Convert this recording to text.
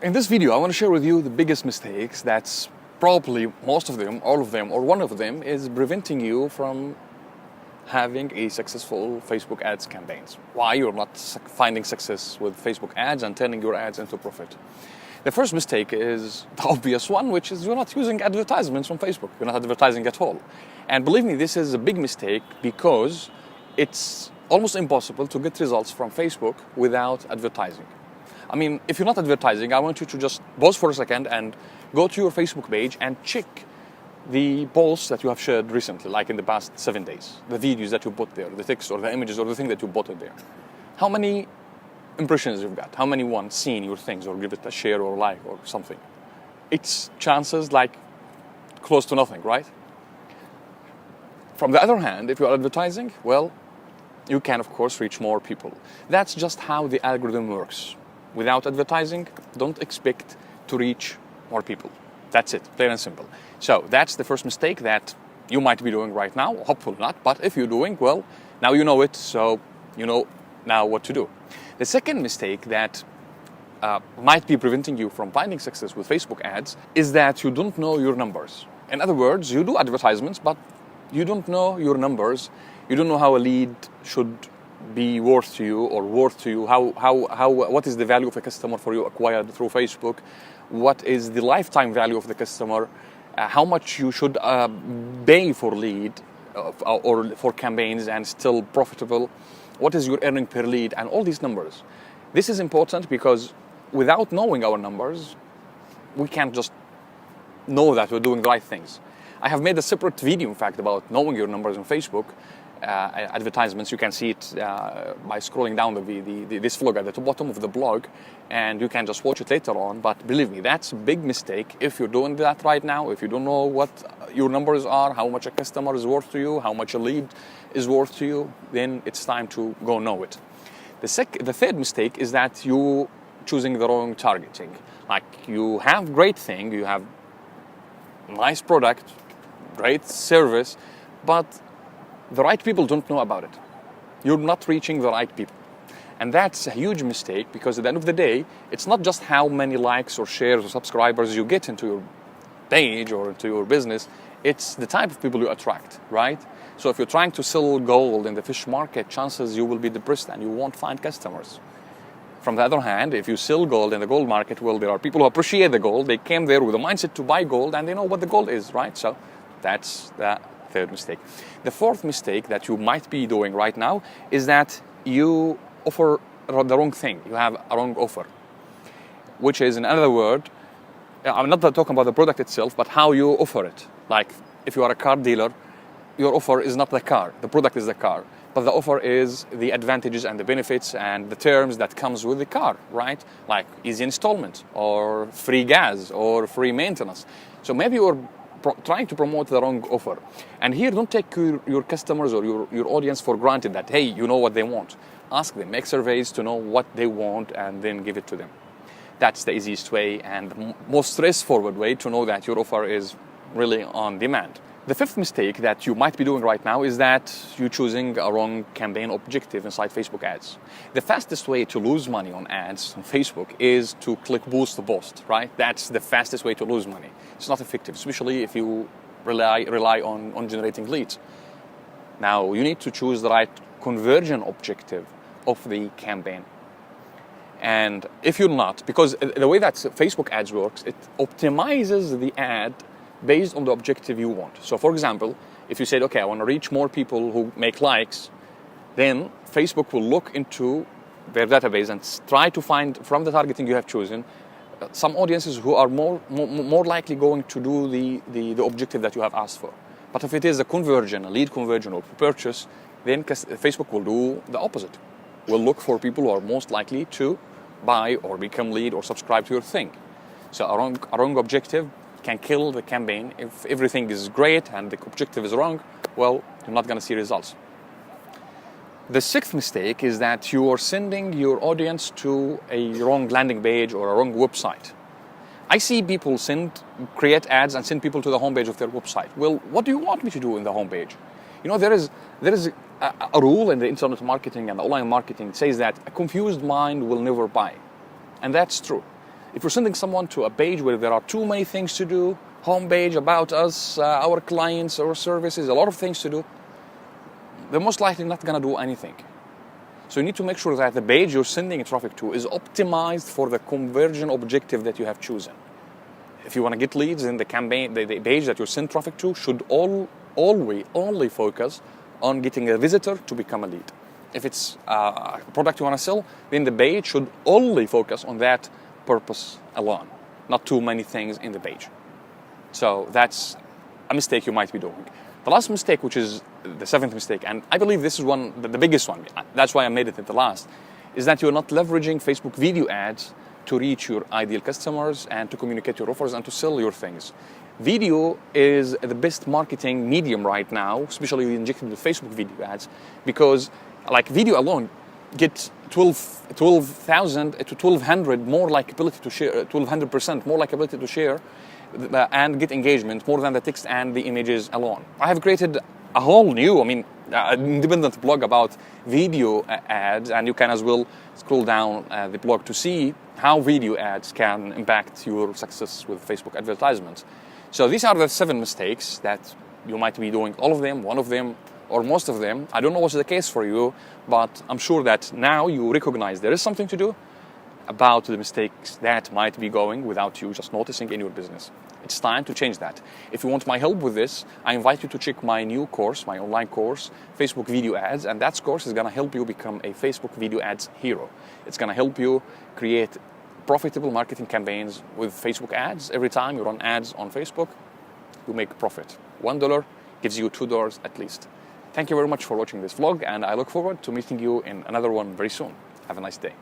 In this video, I want to share with you the biggest mistakes that's probably most of them, all of them, or one of them is preventing you from having a successful Facebook ads campaigns. Why you're not finding success with Facebook ads and turning your ads into profit. The first mistake is the obvious one, which is you're not using advertisements on Facebook. You're not advertising at all. And believe me, this is a big mistake because it's almost impossible to get results from Facebook without advertising. I mean, if you're not advertising, I want you to just pause for a second and go to your Facebook page and check the posts that you have shared recently, like in the past 7 days, the videos that you put there, the text or the images or the thing that you put in there. How many impressions you've got? How many ones seen your things or give it a share or like or something? It's chances like close to nothing, right? From the other hand, if you are advertising, well, you can of course reach more people. That's just how the algorithm works. Without advertising, don't expect to reach more people. That's it, plain and simple. So that's the first mistake that you might be doing right now. Hopefully not, but if you're doing, well, now you know it, so you know now what to do. The second mistake that might be preventing you from finding success with Facebook ads is that you don't know your numbers. In other words, you do advertisements, but you don't know your numbers. You don't know how a lead should be worth to you or worth to you. What is the value of a customer for you acquired through Facebook? What is the lifetime value of the customer? How much you should pay for lead or for campaigns and still profitable? What is your earning per lead? And all these numbers. This is important because without knowing our numbers, we can't just know that we're doing the right things. I have made a separate video, in fact, about knowing your numbers on Facebook. Advertisements, you can see it by scrolling down this vlog at the bottom of the blog, and you can just watch it later on. But believe me, that's a big mistake if you're doing that right now. If you don't know what your numbers are, how much a customer is worth to you, how much a lead is worth to you, then it's time to go know it. The third mistake is that you choosing the wrong targeting. Like, you have great thing, you have nice product, great service, but the right people don't know about it. You're not reaching the right people. And that's a huge mistake because at the end of the day, it's not just how many likes or shares or subscribers you get into your page or into your business, it's the type of people you attract, right? So if you're trying to sell gold in the fish market, chances you will be depressed and you won't find customers. From the other hand, if you sell gold in the gold market, well, there are people who appreciate the gold. They came there with a mindset to buy gold and they know what the gold is, right? So that's the third mistake. The fourth mistake that you might be doing right now is that you offer the wrong thing. You have a wrong offer, which is, in other words, I'm not talking about the product itself, but how you offer it. Like, if you are a car dealer, your offer is not the car. The product is the car. But the offer is the advantages and the benefits and the terms that comes with the car, right? Like easy installment or free gas or free maintenance. So maybe you're trying to promote the wrong offer. And here, don't take your customers or your audience for granted that, hey, you know what they want. Ask them, make surveys to know what they want and then give it to them. That's the easiest way and the most stress-forward way to know that your offer is really on demand. The fifth mistake that you might be doing right now is that you're choosing a wrong campaign objective inside Facebook ads. The fastest way to lose money on ads on Facebook is to click boost the post, right? That's the fastest way to lose money. It's not effective, especially if you rely on generating leads. Now, you need to choose the right conversion objective of the campaign. And if you're not, because the way that Facebook ads works, it optimizes the ad based on the objective you want. So for example, if you said, okay, I want to reach more people who make likes, then Facebook will look into their database and try to find from the targeting you have chosen some audiences who are more likely going to do the objective that you have asked for. But if it is a conversion, a lead conversion or purchase, then Facebook will do the opposite. Will look for people who are most likely to buy or become lead or subscribe to your thing. So a wrong objective can kill the campaign. If everything is great and the objective is wrong, well, you're not going to see results. The sixth mistake is that you are sending your audience to a wrong landing page or a wrong website. I see people create ads and send people to the homepage of their website. Well, what do you want me to do in the homepage? You know, there is a rule in the internet marketing and online marketing. It says that a confused mind will never buy. And that's true. If you're sending someone to a page where there are too many things to do, homepage, about us, our clients, our services, a lot of things to do, they're most likely not going to do anything. So you need to make sure that the page you're sending traffic to is optimized for the conversion objective that you have chosen. If you want to get leads, then the campaign, the page that you send traffic to should always only focus on getting a visitor to become a lead. If it's a product you want to sell, then the page should only focus on that purpose alone, not too many things in the page. So that's a mistake you might be doing. The last mistake, which is the seventh mistake, and I believe this is the biggest one, that's why I made it at the last, is that you're not leveraging Facebook video ads to reach your ideal customers and to communicate your offers and to sell your things. Video is the best marketing medium right now, especially injected with Facebook video ads, because like video alone get 12,000 to 1,200 more likability to share, 1,200% more likability to share and get engagement more than the text and the images alone. I have created a whole new, independent blog about video ads, and you can as well scroll down the blog to see how video ads can impact your success with Facebook advertisements. So these are the 7 mistakes that you might be doing, all of them, one of them, or most of them. I don't know what's the case for you, but I'm sure that now you recognize there is something to do about the mistakes that might be going without you just noticing in your business. It's time to change that. If you want my help with this, I invite you to check my new course, my online course, Facebook Video Ads, and that course is going to help you become a Facebook Video Ads hero. It's going to help you create profitable marketing campaigns with Facebook ads. Every time you run ads on Facebook, you make profit. $1 gives you $2 at least. Thank you very much for watching this vlog, and I look forward to meeting you in another one very soon. Have a nice day.